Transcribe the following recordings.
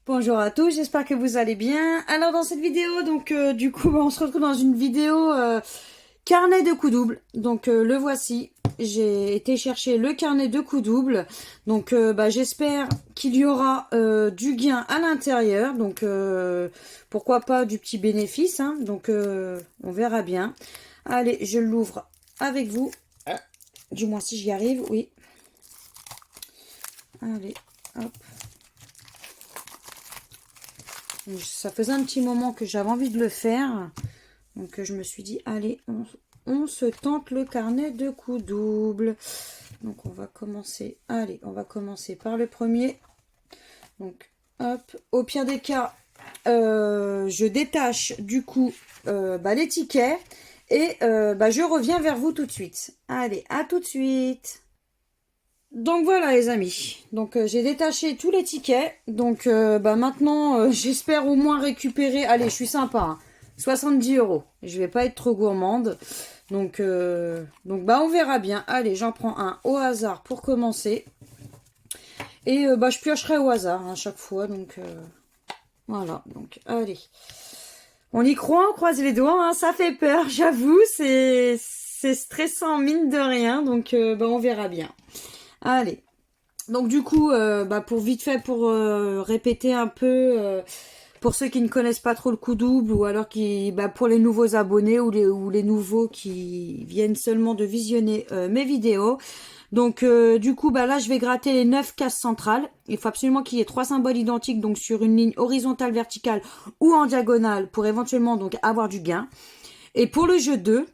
Bonjour à tous, j'espère que vous allez bien. Alors dans cette vidéo, du coup, on se retrouve dans une vidéo carnet de coups doubles. Donc le voici. J'ai été chercher le carnet de coups doubles. Donc j'espère qu'il y aura du gain à l'intérieur. Donc pourquoi pas du petit bénéfice. Hein. Donc on verra bien. Allez, je l'ouvre avec vous. Du moins si j'y arrive, oui. Allez, hop. Ça faisait un petit moment que j'avais envie de le faire. Donc je me suis dit, allez, on se tente le carnet de coups doubles. Donc on va commencer. Allez, on va commencer par le premier. Donc hop, au pire des cas, je détache du coup les tickets. Et je reviens vers vous tout de suite. Allez, à tout de suite. Donc voilà les amis, donc j'ai détaché tous les tickets, donc maintenant j'espère au moins récupérer, allez je suis sympa, hein, 70 €, je vais pas être trop gourmande, donc on verra bien, allez j'en prends un au hasard pour commencer, et je piocherai au hasard à chaque fois, donc voilà, donc allez, on y croit, on croise les doigts, hein, ça fait peur, j'avoue, c'est stressant mine de rien, donc on verra bien, allez. Donc du coup, pour vite fait, pour répéter un peu, pour ceux qui ne connaissent pas trop le coup double, ou alors pour les nouveaux abonnés ou les nouveaux qui viennent seulement de visionner mes vidéos. Donc du coup, là, je vais gratter les 9 cases centrales. Il faut absolument qu'il y ait 3 symboles identiques, donc sur une ligne horizontale, verticale ou en diagonale, pour éventuellement donc avoir du gain. Et pour le jeu 2,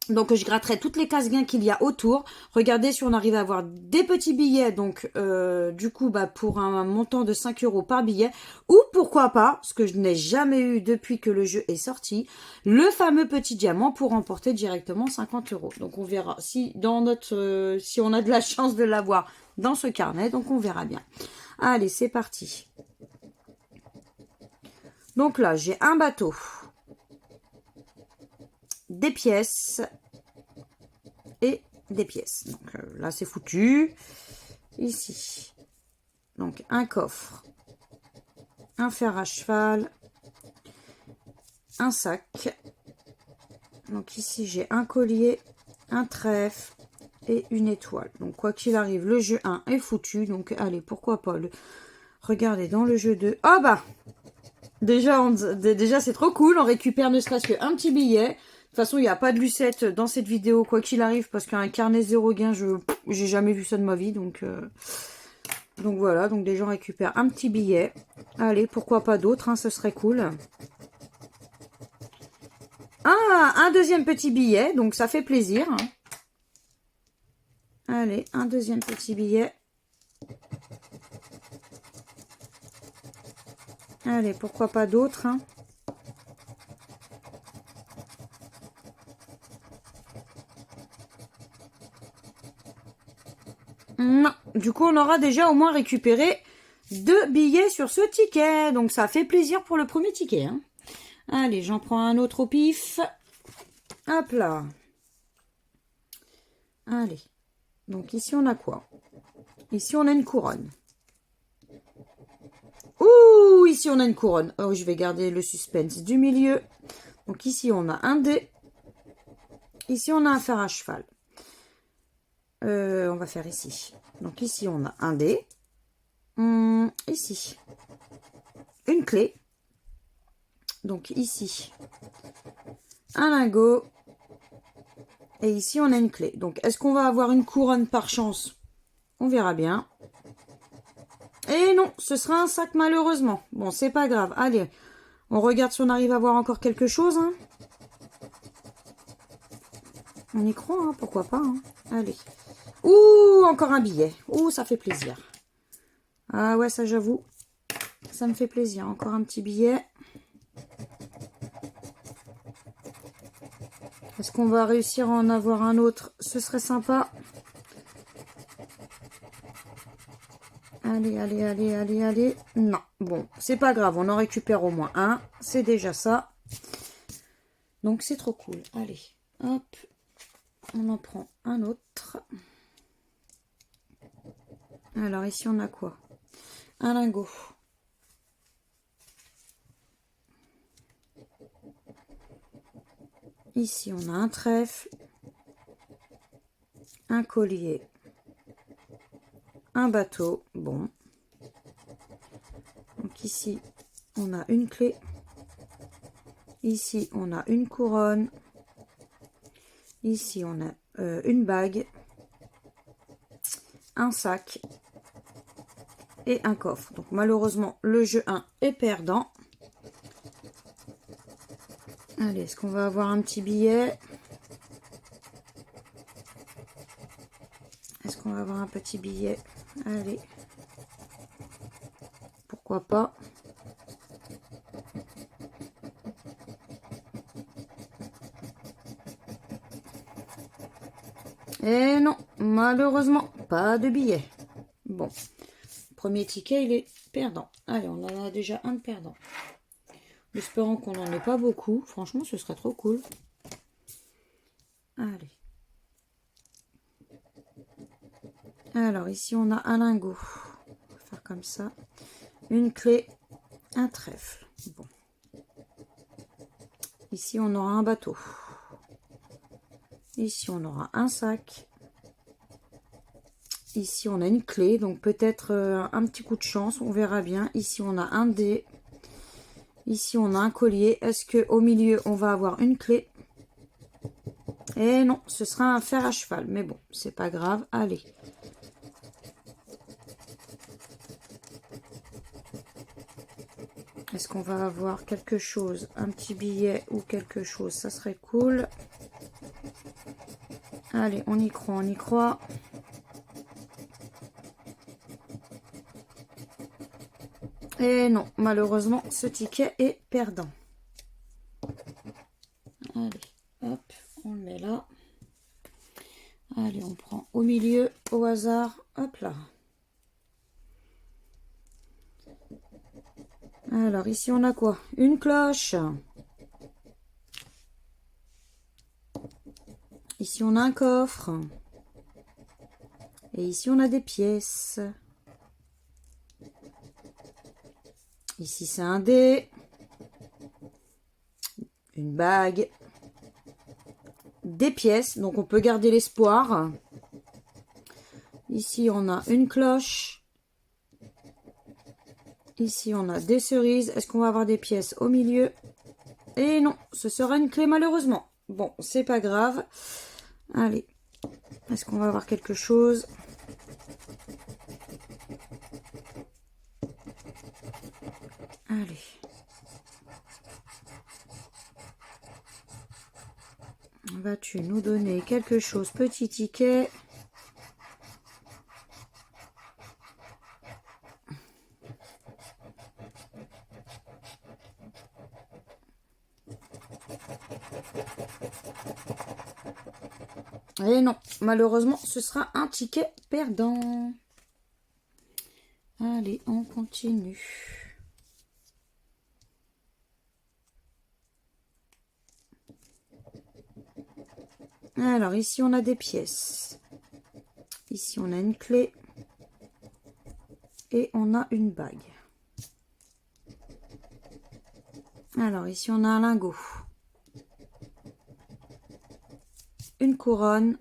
donc je gratterai toutes les cases gains qu'il y a autour. Regardez si on arrive à avoir des petits billets. Donc pour un montant de 5 € par billet. Ou pourquoi pas, ce que je n'ai jamais eu depuis que le jeu est sorti, le fameux petit diamant pour remporter directement 50 €. Donc on verra si si on a de la chance de l'avoir dans ce carnet. Donc on verra bien. Allez, c'est parti. Donc là, j'ai un bateau, des pièces et des pièces. Donc là, c'est foutu. Ici, donc un coffre, un fer à cheval, un sac. Donc ici, j'ai un collier, un trèfle et une étoile. Donc quoi qu'il arrive, le jeu 1 est foutu. Donc allez, pourquoi pas regardez dans le jeu 2. Ah déjà c'est trop cool. On récupère ne serait-ce qu'un petit billet. De toute façon, il n'y a pas de lucette dans cette vidéo, quoi qu'il arrive, parce qu'un carnet zéro gain, j'ai jamais vu ça de ma vie. Donc voilà, donc les gens récupèrent un petit billet. Allez, pourquoi pas d'autres, hein, ce serait cool. Ah, un deuxième petit billet, donc ça fait plaisir. Allez, un deuxième petit billet. Allez, pourquoi pas d'autres, hein. Non, du coup, on aura déjà au moins récupéré 2 billets sur ce ticket. Donc ça fait plaisir pour le premier ticket, hein. Allez, j'en prends un autre au pif. Hop là. Allez. Donc ici, on a quoi? Ici, on a une couronne. Ouh, ici, on a une couronne. Oh, je vais garder le suspense du milieu. Donc ici, on a un dé. Ici, on a un fer à cheval. On va faire ici. Donc ici, on a un dé. Ici, une clé. Donc ici, un lingot. Et ici, on a une clé. Donc, est-ce qu'on va avoir une couronne par chance? On verra bien. Et non, ce sera un sac malheureusement. Bon, c'est pas grave. Allez, on regarde si on arrive à voir encore quelque chose, hein. On y croit, hein, pourquoi pas, hein. Allez. Ouh, encore un billet. Ouh, ça fait plaisir. Ah ouais, ça j'avoue. Ça me fait plaisir. Encore un petit billet. Est-ce qu'on va réussir à en avoir un autre? Ce serait sympa. Allez, allez, allez, allez, allez. Non, bon, c'est pas grave. On en récupère au moins un. C'est déjà ça. Donc, c'est trop cool. Allez, hop. On en prend un autre. Alors, ici, on a quoi? Un lingot. Ici, on a un trèfle, un collier, un bateau. Bon. Donc ici, on a une clé. Ici, on a une couronne. Ici, on a une bague, un sac et un coffre. Donc malheureusement, le jeu 1 est perdant. Allez, est-ce qu'on va avoir un petit billet? Est-ce qu'on va avoir un petit billet? Allez. Pourquoi pas? Et non, malheureusement, pas de billet. Bon, premier ticket, il est perdant. Allez, on en a déjà un de perdant. Espérons qu'on n'en ait pas beaucoup. Franchement, ce serait trop cool. Allez. Alors, ici, on a un lingot. On va faire comme ça. Une clé, un trèfle. Bon. Ici, on aura un bateau. Ici, on aura un sac. Ici, on a une clé, donc peut-être un petit coup de chance, on verra bien. Ici, on a un dé. Ici, on a un collier. Est-ce qu'au milieu, on va avoir une clé? Et non, ce sera un fer à cheval. Mais bon, c'est pas grave. Allez. Est-ce qu'on va avoir quelque chose? Un petit billet ou quelque chose? Ça serait cool. Allez, on y croit, on y croit. Et non, malheureusement, ce ticket est perdant. Allez, hop, on le met là. Allez, on prend au milieu, au hasard. Hop là. Alors, ici, on a quoi? Une cloche. Ici, on a un coffre. Et ici, on a des pièces. Ici, c'est un dé. Une bague. Des pièces. Donc, on peut garder l'espoir. Ici, on a une cloche. Ici, on a des cerises. Est-ce qu'on va avoir des pièces au milieu? Et non, ce sera une clé malheureusement. Bon, c'est pas grave. Allez, est-ce qu'on va avoir quelque chose? Allez. Vas-tu nous donner quelque chose? Petit ticket. Et non, malheureusement, ce sera un ticket perdant. Allez, on continue. Alors, ici, on a des pièces. Ici, on a une clé. Et on a une bague. Alors, ici, on a un lingot. Une couronne.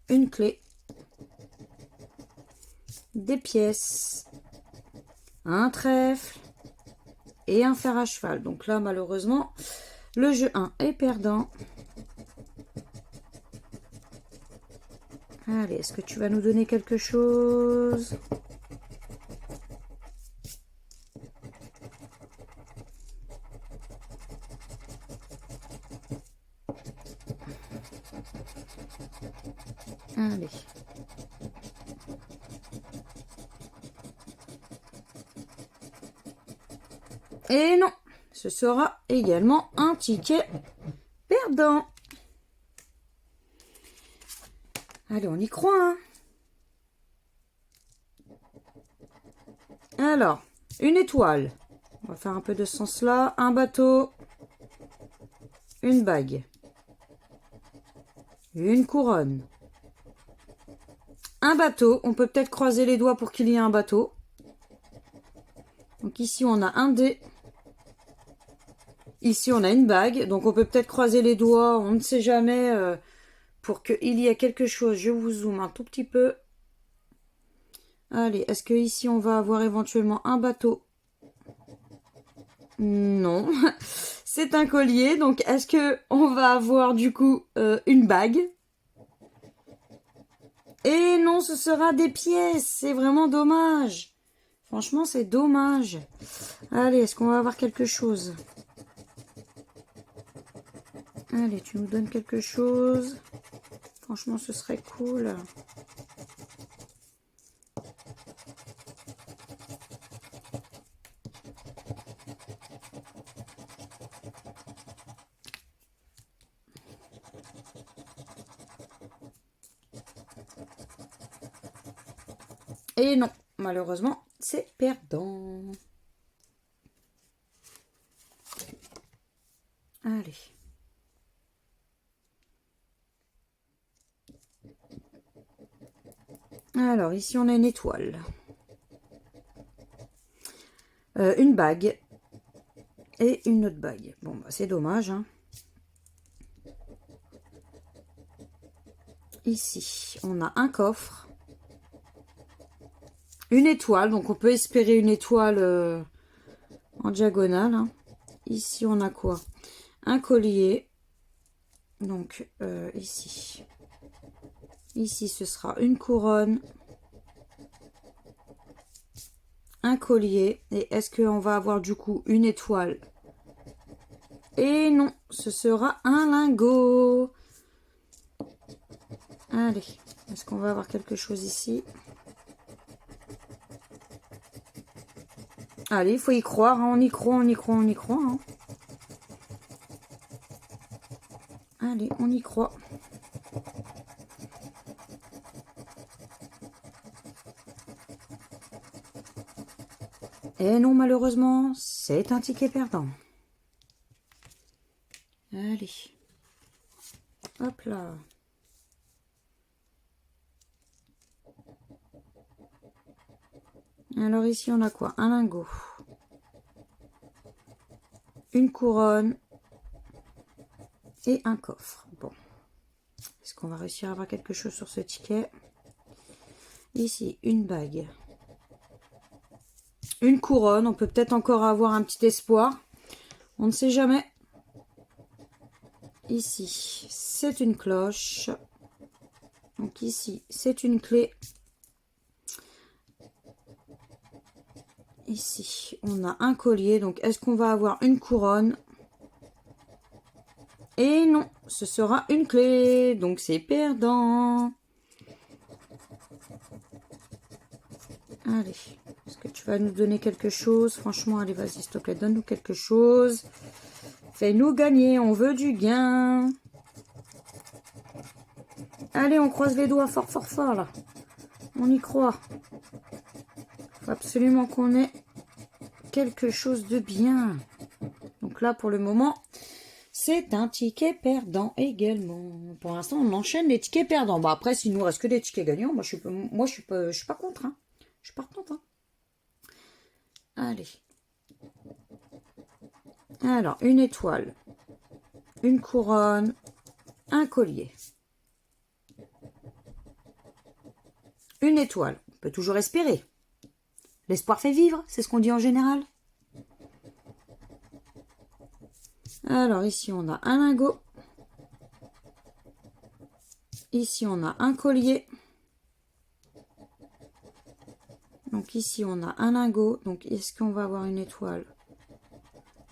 Une clé. Des pièces. Un trèfle. Et un fer à cheval. Donc là, malheureusement, le jeu 1 est perdant. Allez, est-ce que tu vas nous donner quelque chose? Allez. Et non, ce sera également un ticket perdant. Allez, on y croit, hein. Alors, une étoile. On va faire un peu de sens là. Un bateau. Une bague. Une couronne. Un bateau. On peut peut-être croiser les doigts pour qu'il y ait un bateau. Donc ici, on a un dé. Ici, on a une bague. Donc, on peut peut-être croiser les doigts. On ne sait jamais. Pour qu'il y ait quelque chose, je vous zoome un tout petit peu. Allez, est-ce que ici, on va avoir éventuellement un bateau? Non. C'est un collier. Donc, est-ce que on va avoir du coup une bague? Et non, ce sera des pièces. C'est vraiment dommage. Franchement, c'est dommage. Allez, est-ce qu'on va avoir quelque chose? Allez, tu nous donnes quelque chose. Franchement, ce serait cool. Et non, malheureusement, c'est perdant. Allez. Alors, ici, on a une étoile. Une bague. Et une autre bague. Bon, bah, c'est dommage, hein. Ici, on a un coffre. Une étoile. Donc, on peut espérer une étoile en diagonale, hein. Ici, on a quoi? Un collier. Donc, ici. Ici, ce sera une couronne. Un collier. Et est-ce qu'on va avoir du coup une étoile? Et non, ce sera un lingot. Allez, est-ce qu'on va avoir quelque chose ici? Allez, il faut y croire, hein. On y croit, on y croit, on y croit, hein. Allez, on y croit. Et non, malheureusement, c'est un ticket perdant. Allez. Hop là. Alors ici, on a quoi? Un lingot. Une couronne. Et un coffre. Bon. Est-ce qu'on va réussir à avoir quelque chose sur ce ticket? Ici, une bague. Une couronne. On peut peut-être encore avoir un petit espoir. On ne sait jamais. Ici, c'est une cloche. Donc ici, c'est une clé. Ici, on a un collier. Donc, est-ce qu'on va avoir une couronne? Et non, ce sera une clé. Donc, c'est perdant. Allez, est-ce que tu vas nous donner quelque chose? Franchement, allez, vas-y, s'il te plaît, donne-nous quelque chose. Fais-nous gagner, on veut du gain. Allez, on croise les doigts fort, fort, fort, là. On y croit. Faut absolument qu'on ait quelque chose de bien. Donc là, pour le moment, c'est un ticket perdant également. Pour l'instant, on enchaîne les tickets perdants. Bah après, s'il nous reste que des tickets gagnants, moi, je suis pas contre, hein. Je suis partante, hein. Allez. Alors, une étoile, une couronne, un collier. Une étoile. On peut toujours espérer. L'espoir fait vivre, c'est ce qu'on dit en général. Alors, ici, on a un lingot. Ici, on a un collier. Donc, ici, on a un lingot. Donc, est-ce qu'on va avoir une étoile?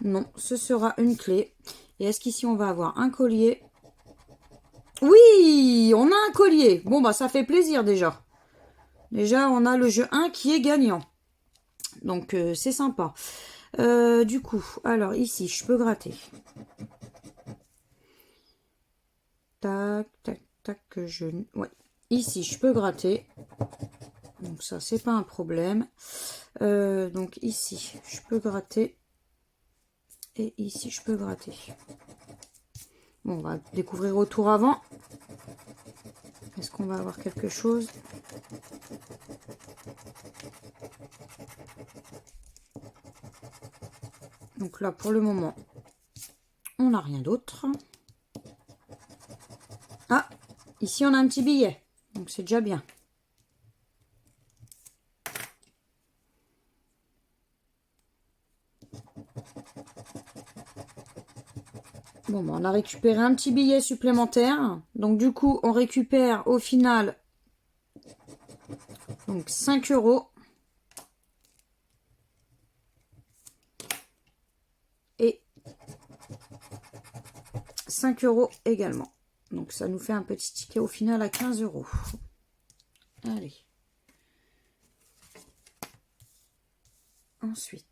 Non, ce sera une clé. Et est-ce qu'ici, on va avoir un collier? Oui, on a un collier. Bon, bah, ça fait plaisir déjà. Déjà, on a le jeu 1 qui est gagnant. Donc, c'est sympa. Du coup, alors ici, je peux gratter. Tac, tac, tac, que je... Ouais. Ici, je peux gratter. Donc ça, c'est pas un problème. Donc ici, je peux gratter. Et ici, je peux gratter. Bon, on va découvrir au tour avant. Est-ce qu'on va avoir quelque chose? Donc là, pour le moment, on n'a rien d'autre. Ah, ici on a un petit billet, donc c'est déjà bien. Bon, on a récupéré un petit billet supplémentaire. Donc du coup, on récupère au final donc 5 €. Et 5 € également. Donc ça nous fait un petit ticket au final à 15 €. Allez. Ensuite.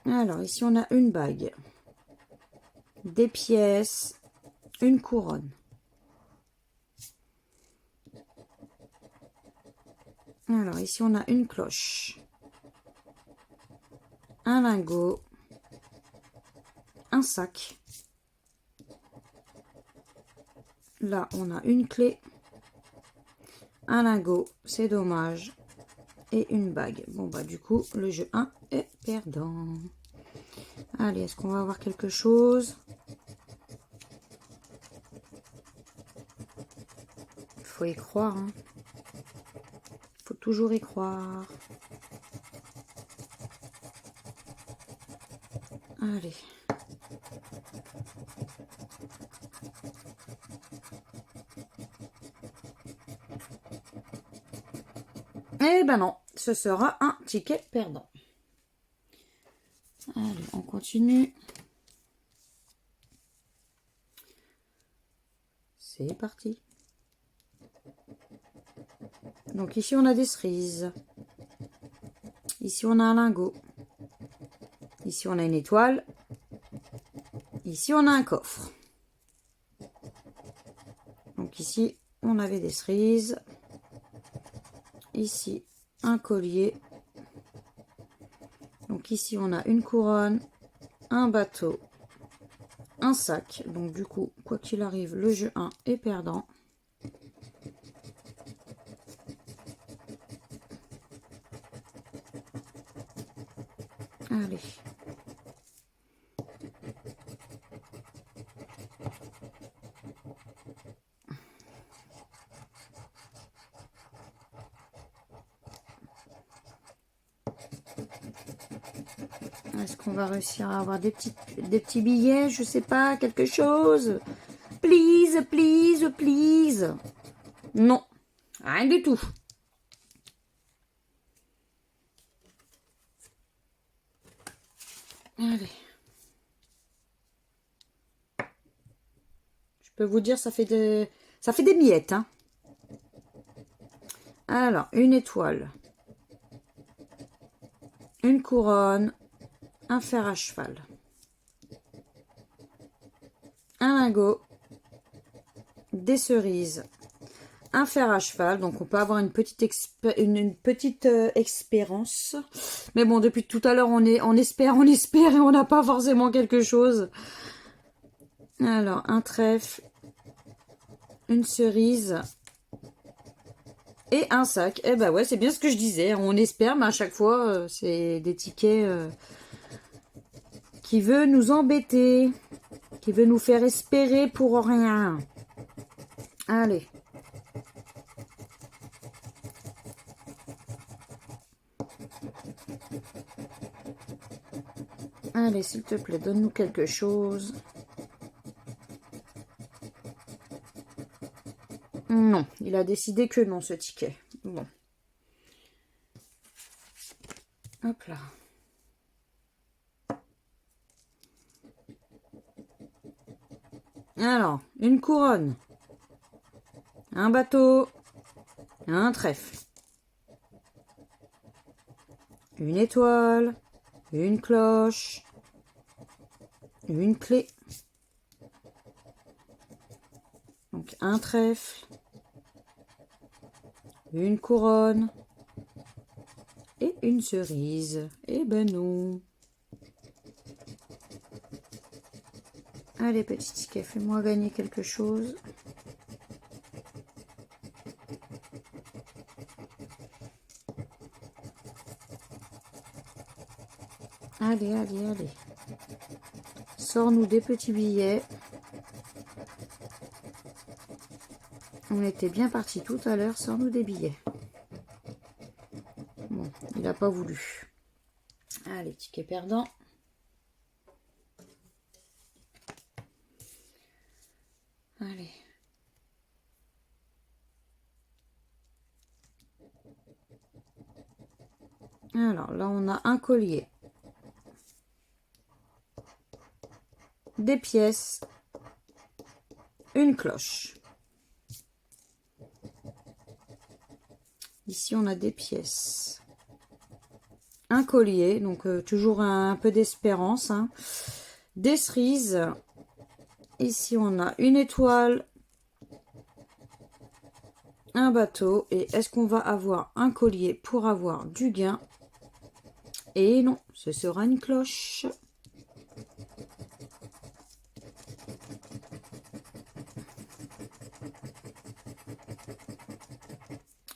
Alors ici on a une bague. Des pièces. Une couronne. Alors ici on a une cloche. Un lingot. Un sac. Là on a une clé. Un lingot, c'est dommage. Et une bague. Bon bah du coup le jeu 1 est perdant. Allez, est-ce qu'on va avoir quelque chose? Il faut y croire. Hein. Faut toujours y croire. Allez. Eh ben non, ce sera un ticket perdant. Allez, on continue. C'est parti. Donc ici on a des cerises. Ici on a un lingot. Ici on a une étoile. Ici on a un coffre. Donc ici on avait des cerises. Ici un collier. Donc ici on a une couronne, un bateau, un sac. Donc du coup, quoi qu'il arrive, le jeu 1 est perdant. Allez. Est-ce qu'on va réussir à avoir des petits billets? Je sais pas, quelque chose. Please, please, please. Non, rien du tout. Allez. Je peux vous dire, ça fait des miettes. Hein. Alors, une étoile. Une couronne. Un fer à cheval. Un lingot. Des cerises. Un fer à cheval, donc on peut avoir une petite expérience. Mais bon, depuis tout à l'heure, on espère et on n'a pas forcément quelque chose. Alors, un trèfle, une cerise et un sac. Eh ben ouais, c'est bien ce que je disais. On espère, mais à chaque fois, c'est des tickets qui veut nous embêter, qui veut nous faire espérer pour rien. Allez. Allez, s'il te plaît, donne-nous quelque chose. Non, il a décidé que non, ce ticket. Bon. Hop là. Alors, une couronne. Un bateau. Un trèfle. Une étoile. Une cloche. Une clé. Donc un trèfle. Une couronne. Et une cerise. Eh ben non. Allez, petit ticket, fais-moi gagner quelque chose. Allez, allez, allez. Sors-nous des petits billets. On était bien parti tout à l'heure. Sors-nous des billets. Bon, il n'a pas voulu. Allez, ticket perdant. Allez. Alors, là, on a un collier. Des pièces. Une cloche. Ici, on a des pièces. Un collier, donc toujours un peu d'espérance. Hein. Des cerises. Ici, on a une étoile. Un bateau. Et est-ce qu'on va avoir un collier pour avoir du gain? Et non, ce sera une cloche.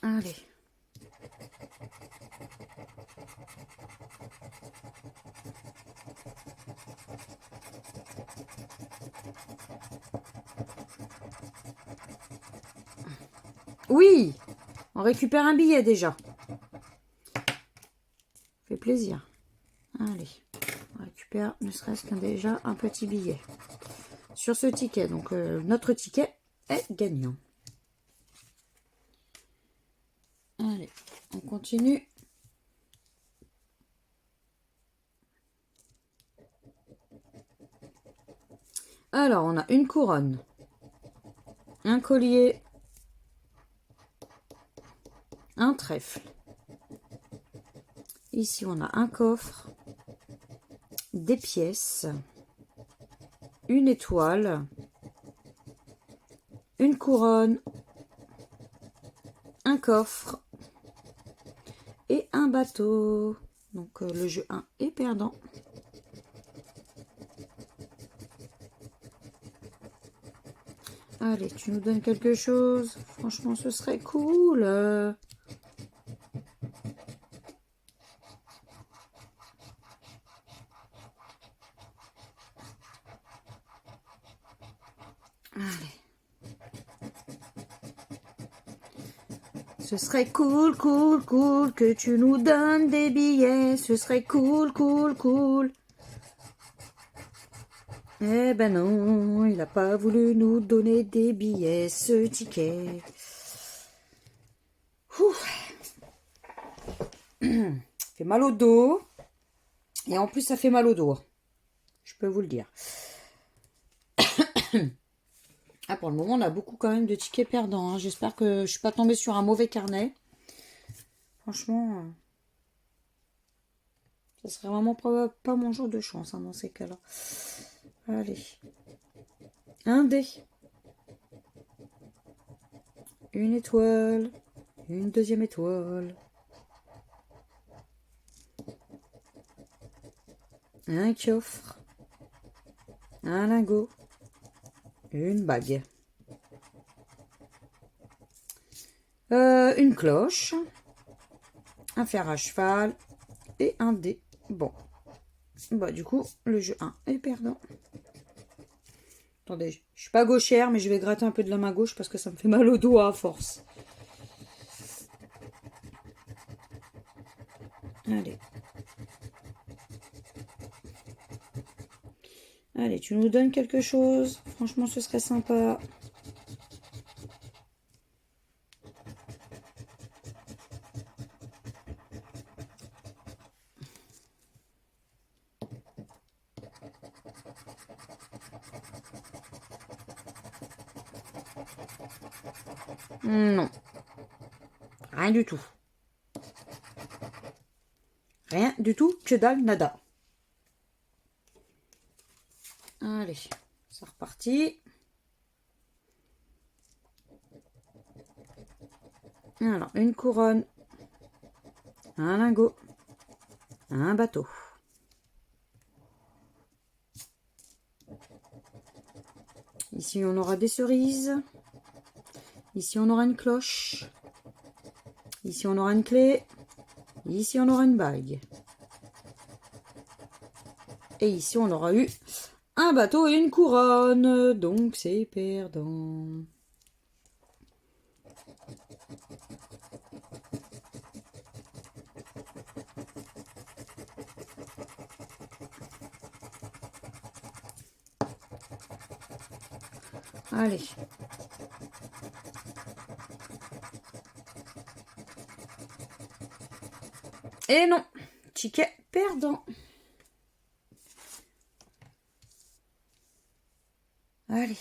Allez. Oui, on récupère un billet déjà. Fait plaisir. Allez, on récupère ne serait-ce qu'un déjà un petit billet. Sur ce ticket, donc notre ticket est gagnant. Allez, on continue. Alors, on a une couronne, un collier, un trèfle. Ici, on a un coffre, des pièces, une étoile, une couronne, un coffre et un bateau. Donc, le jeu 1 est perdant. Allez, tu nous donnes quelque chose. Franchement, ce serait cool. Allez. Ce serait cool, cool, cool que tu nous donnes des billets. Ce serait cool, cool, cool. Eh ben non, il n'a pas voulu nous donner des billets, ce ticket. Ça fait mal au dos. Et en plus, ça fait mal au dos. Je peux vous le dire. Ah, pour le moment, on a beaucoup quand même de tickets perdants. Hein. J'espère que je ne suis pas tombée sur un mauvais carnet. Franchement, ça serait vraiment pas mon jour de chance hein, dans ces cas-là. Allez. Un dé. Une étoile. Une deuxième étoile. Un coffre. Un lingot. Une bague. Une cloche. Un fer à cheval. Et un dé. Bon. Bah, du coup, le jeu 1 est perdant. Attendez, je suis pas gauchère, mais je vais gratter un peu de la main gauche parce que ça me fait mal au dos à force. Allez. Allez, tu nous donnes quelque chose. Franchement, ce serait sympa. Non. Rien du tout. Rien du tout, que dalle, nada. Allez, c'est reparti. Alors, une couronne, un lingot, un bateau. Ici, on aura des cerises. Ici, on aura une cloche. Ici, on aura une clé. Ici, on aura une bague. Et ici, on aura eu un bateau et une couronne. Donc, c'est perdant. Allez. Et non, ticket perdant. Allez,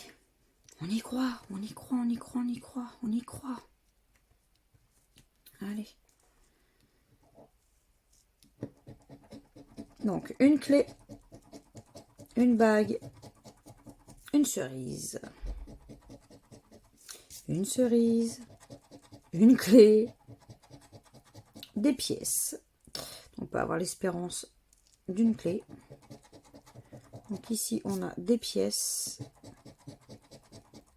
on y croit, on y croit, on y croit, on y croit, on y croit. Allez. Donc, une clé, une bague, une cerise. Une cerise, une clé, des pièces. On peut avoir l'espérance d'une clé. Donc ici, on a des pièces,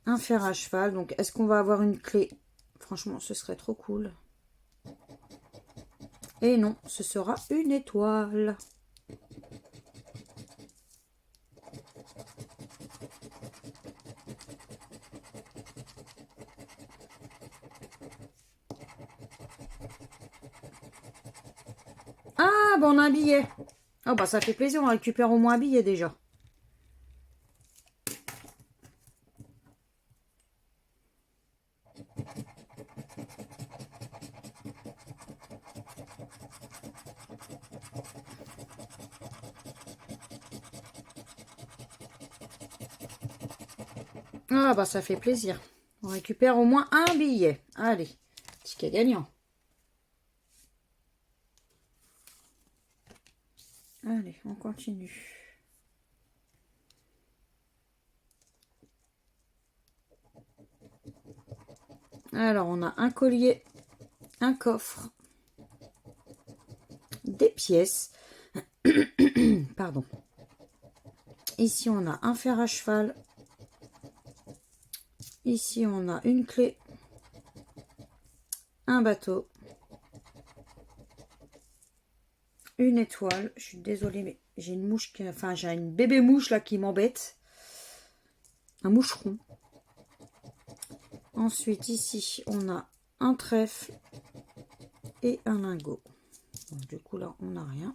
un fer à cheval. Donc, est-ce qu'on va avoir une clé? Franchement, ce serait trop cool. Et non, ce sera une étoile. Ah, bon, on a un billet. Oh, bah, ça fait plaisir, on récupère au moins un billet déjà. Ah, bah, ça fait plaisir. On récupère au moins un billet. Allez, ticket gagnant. Allez, on continue. Alors, on a un collier, un coffre, des pièces. Pardon. Ici, on a un fer à cheval. Ici, on a une clé, un bateau, une étoile. Je suis désolée, mais j'ai une mouche, enfin, j'ai une bébé mouche là qui m'embête. Un moucheron. Ensuite, ici, on a un trèfle et un lingot. Donc, du coup, là, on n'a rien.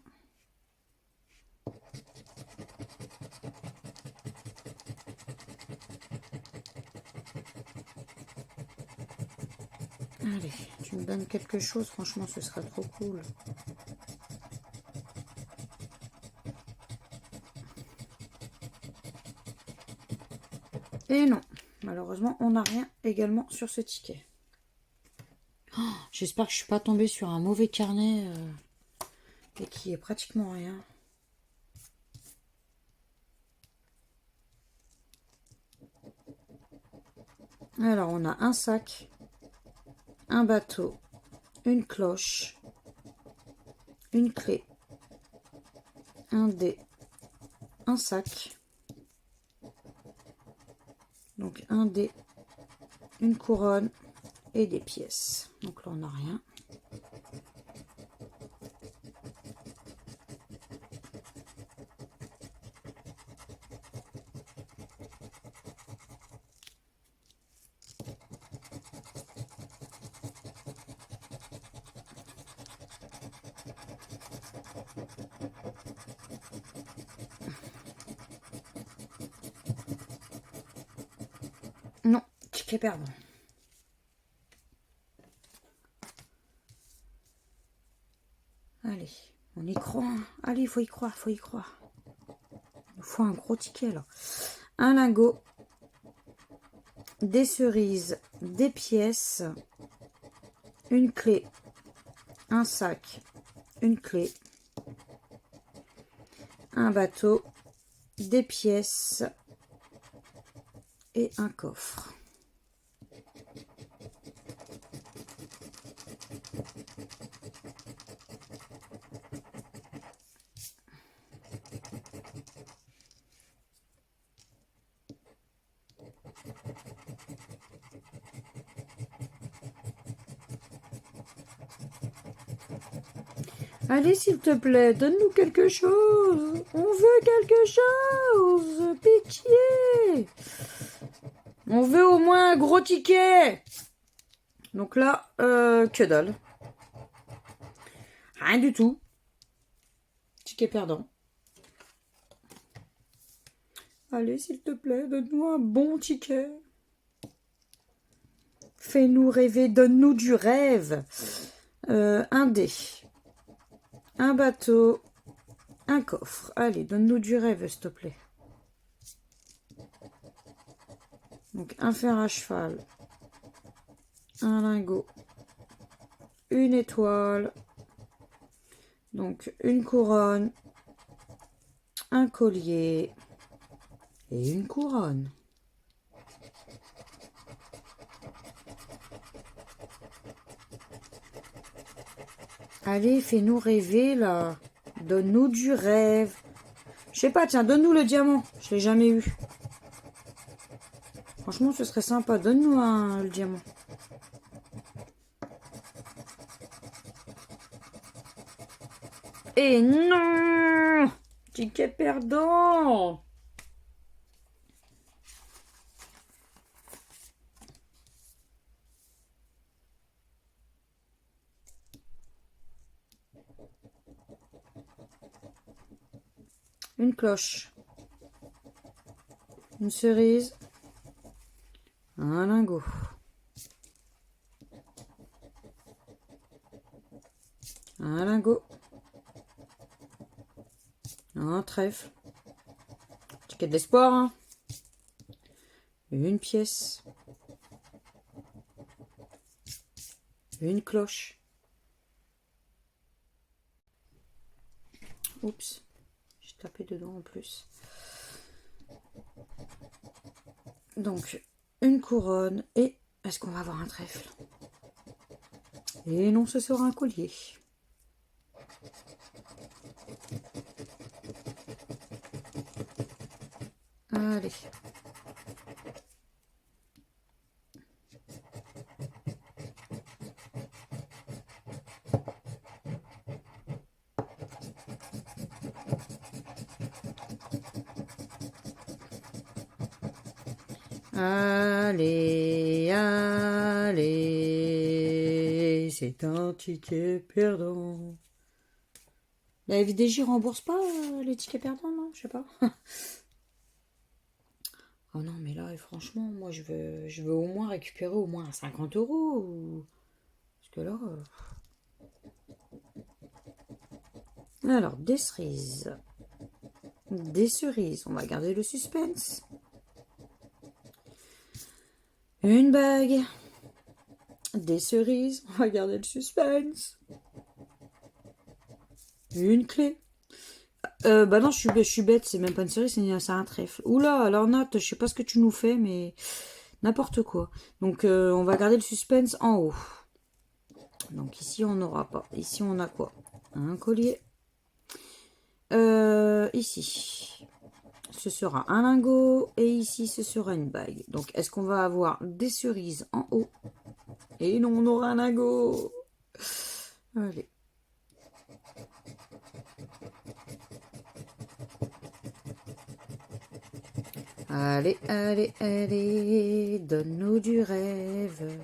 Allez, tu me donnes quelque chose, franchement, ce serait trop cool. Et non, malheureusement, on n'a rien également sur ce ticket. Oh, j'espère que je ne suis pas tombée sur un mauvais carnet et qu'il n'y ait pratiquement rien. Alors, on a un sac, un bateau, une cloche, une clé, un dé, un sac. Donc, un dé, une couronne et des pièces. Donc là, on n'a rien. Non, ticket perdant. Allez, on y croit. Hein. Allez, il faut y croire, faut y croire. Il faut un gros ticket là. Un lingot, des cerises, des pièces, une clé, un sac, une clé, un bateau, des pièces et un coffre. Allez, s'il te plaît, donne-nous quelque chose. On veut quelque chose. Pitié. On veut au moins un gros ticket. Donc là, que dalle. Rien du tout. Ticket perdant. Allez, s'il te plaît, donne-nous un bon ticket. Fais-nous rêver, donne-nous du rêve. Un dé. Un bateau. Un coffre. Allez, donne-nous du rêve, s'il te plaît. Donc, un fer à cheval. Un lingot. Une étoile. Donc, une couronne. Un collier. Et une couronne. Allez, fais-nous rêver, là. Donne-nous du rêve. Je sais pas, tiens, donne-nous le diamant. Je l'ai jamais eu. Franchement, ce serait sympa. Donne-nous le diamant. Et non! Ticket perdant! Une cloche. Une cerise. Un lingot. Un lingot. Un trèfle. Ticket de l'espoir. Hein. Une pièce. Une cloche. Oups. J'ai tapé dedans en plus. Donc, une couronne. Et est-ce qu'on va avoir un trèfle? Et non, ce sera un collier. Allez. Allez, allez, c'est un ticket perdant. La FDJ rembourse pas les tickets perdants, non? Je sais pas. Oh non, mais là, franchement, moi, je veux au moins récupérer au moins 50 euros. Parce que là... Alors, des cerises. Des cerises. On va garder le suspense. Une bague. Des cerises. On va garder le suspense. Une clé. Bah non, je suis bête. C'est même pas une cerise, c'est un trèfle. Oula, alors Nat, je sais pas ce que tu nous fais, mais n'importe quoi. Donc, on va garder le suspense en haut. Donc ici, on n'aura pas. Ici, on a quoi? Un collier. Ici, ce sera un lingot. Et ici, ce sera une bague. Donc, est-ce qu'on va avoir des cerises en haut? Et non, on aura un lingot. Allez. Allez, allez, allez, donne-nous du rêve.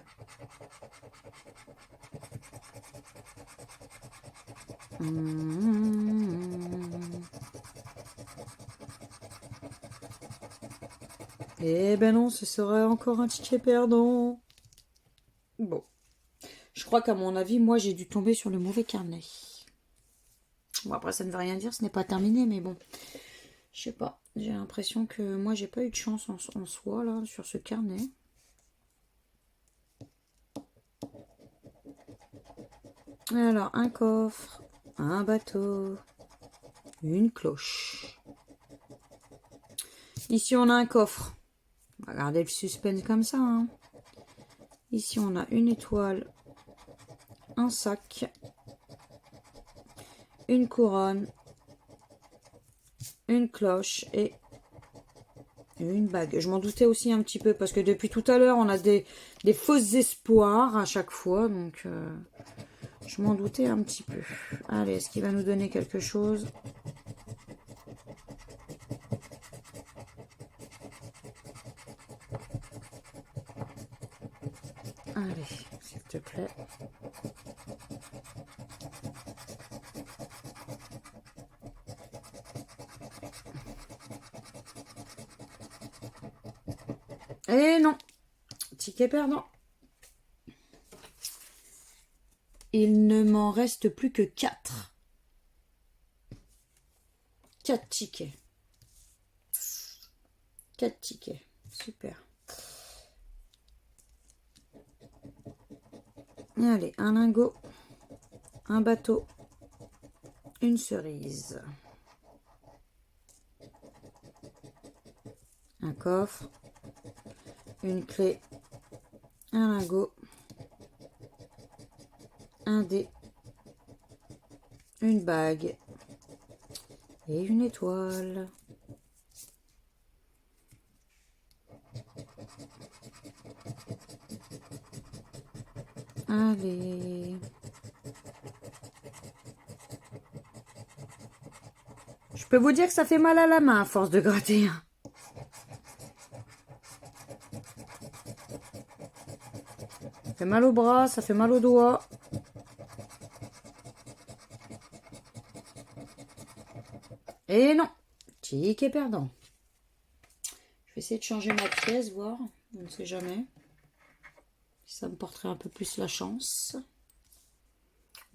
Eh ben non, ce serait encore un ticket perdant. Bon. Je crois qu'à mon avis, moi, j'ai dû tomber sur le mauvais carnet. Bon, après, ça ne veut rien dire, ce n'est pas terminé, mais bon. Je sais pas. J'ai l'impression que moi, j'ai pas eu de chance en soi, là, sur ce carnet. Alors, un coffre, un bateau, une cloche. Ici, on a un coffre. On va garder le suspense comme ça. Hein. Ici, on a une étoile, un sac, une couronne, une cloche et une bague. Je m'en doutais aussi un petit peu parce que depuis tout à l'heure, on a des fausses espoirs à chaque fois. Donc, je m'en doutais un petit peu. Allez, est-ce qu'il va nous donner quelque chose? Allez, s'il te plaît. Et non, ticket perdant. Il ne m'en reste plus que 4. 4 tickets. 4 tickets. Super. Allez, un lingot, un bateau, une cerise, un coffre, une clé, un lingot, un dé, une bague et une étoile. Allez. Je peux vous dire que ça fait mal à la main à force de gratter. Ça fait mal au bras, ça fait mal aux doigts. Et non, ticket perdant. Je vais essayer de changer ma pièce, voir. On ne sait jamais. Si ça me porterait un peu plus la chance.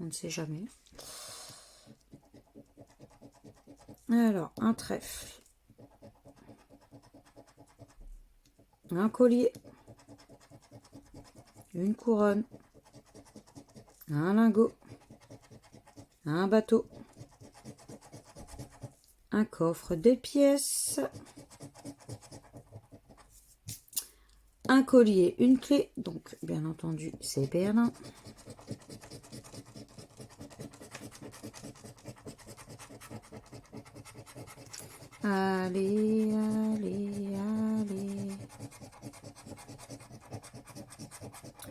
On ne sait jamais. Alors, un trèfle. Un collier. Une couronne. Un lingot. Un bateau. Un coffre de pièces. Un collier, une clé. Donc, bien entendu, c'est perdant. Allez, allez, allez.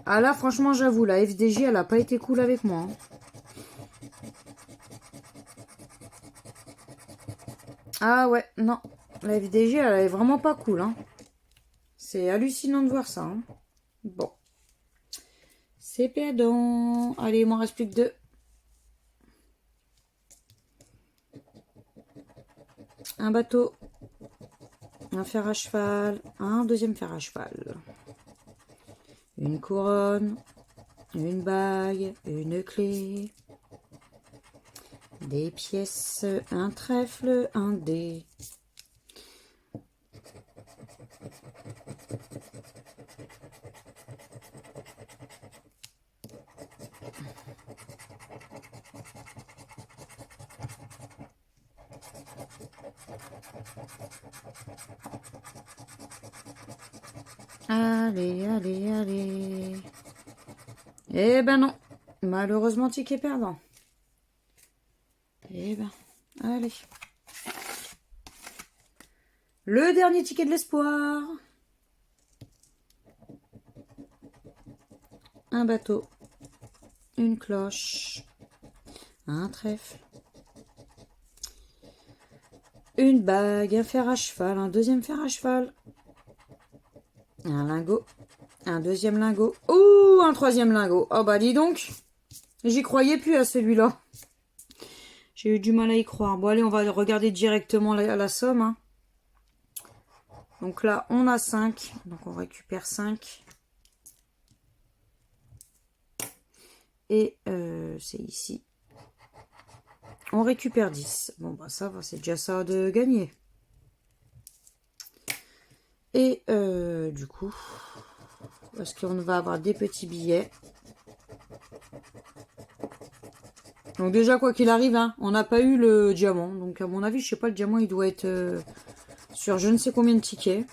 Ah là, franchement, j'avoue, la FDJ, elle a pas été cool avec moi. Hein. Ah ouais, non. La FDJ, elle est vraiment pas cool. Hein. C'est hallucinant de voir ça. Hein. Bon. C'est perdant. Allez, il m'en reste plus que 2. Un bateau. Un fer à cheval. Un deuxième fer à cheval. Une couronne. Une bague. Une clé. Des pièces. Un trèfle. Un dé. Allez, allez, allez. Eh ben non. Malheureusement, ticket perdant. Eh ben, allez. Le dernier ticket de l'espoir. Un bateau. Une cloche. Un trèfle. Une bague. Un fer à cheval. Un deuxième fer à cheval. Un lingot. Un deuxième lingot. Ouh, un troisième lingot. Oh bah dis donc. J'y croyais plus à celui-là. J'ai eu du mal à y croire. Bon allez, on va regarder directement la somme. Hein. Donc là, on a 5. Donc on récupère 5. Et c'est ici. On récupère 10. Bon bah ça va, c'est déjà ça de gagner. Et du coup, parce qu'on va avoir des petits billets. Donc déjà, quoi qu'il arrive, hein, on n'a pas eu le diamant. Donc à mon avis, je sais pas, le diamant, il doit être sur je ne sais combien de tickets.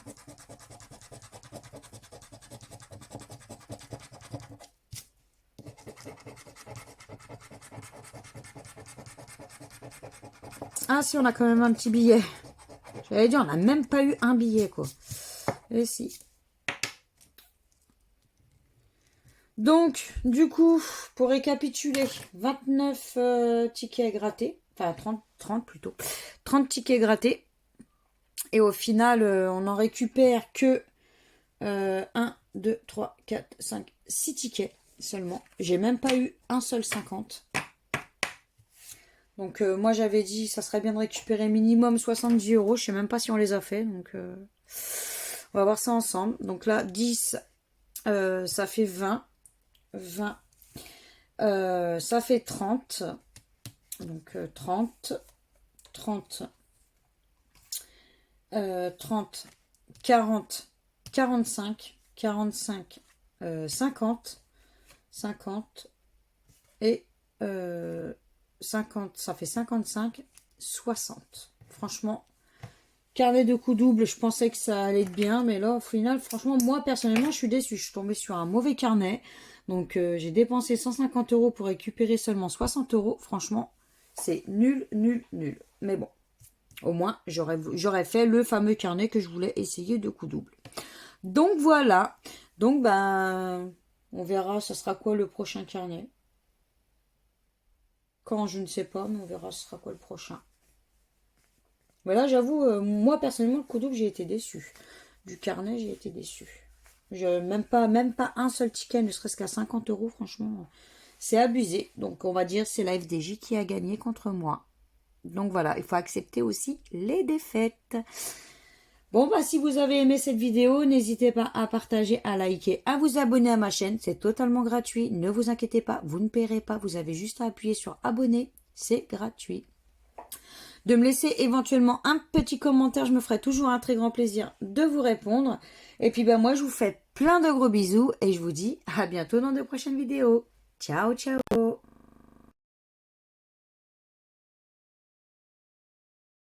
Ah si, on a quand même un petit billet. J'avais dit, on n'a même pas eu un billet, quoi. Et si. Donc, du coup, pour récapituler, 29 tickets grattés. Enfin, 30 plutôt. 30 tickets grattés. Et au final, on n'en récupère que 1, 2, 3, 4, 5, 6 tickets seulement. J'ai même pas eu un seul 50. Donc moi j'avais dit ça serait bien de récupérer minimum 70 euros. Je sais même pas si on les a fait. Donc on va voir ça ensemble. Donc là 10, ça fait 20. 20, ça fait 30. Donc 30, 30, 30, 40, 45, 45, 50, 50 et 50, ça fait 55, 60. Franchement, carnet de coups double, je pensais que ça allait être bien, mais là, au final, franchement, moi, personnellement, je suis déçue. Je suis tombée sur un mauvais carnet. Donc, j'ai dépensé 150 euros pour récupérer seulement 60 euros. Franchement, c'est nul, nul, nul. Mais bon, au moins, j'aurais fait le fameux carnet que je voulais essayer de coups double. Donc, voilà. Donc, ben, on verra, ça sera quoi le prochain carnet. Quand, je ne sais pas, mais on verra, ce sera quoi le prochain. Mais là, j'avoue, moi, personnellement, le coup double, j'ai été déçue. Du carnet, j'ai été déçue. Même pas un seul ticket, ne serait-ce qu'à 50 euros, franchement, c'est abusé. Donc, on va dire, c'est la FDJ qui a gagné contre moi. Donc, voilà, il faut accepter aussi les défaites. Bon, bah, si vous avez aimé cette vidéo, n'hésitez pas à partager, à liker, à vous abonner à ma chaîne. C'est totalement gratuit. Ne vous inquiétez pas, vous ne paierez pas. Vous avez juste à appuyer sur abonner. C'est gratuit. De me laisser éventuellement un petit commentaire, je me ferai toujours un très grand plaisir de vous répondre. Et puis ben moi je vous fais plein de gros bisous et je vous dis à bientôt dans de prochaines vidéos. Ciao ciao.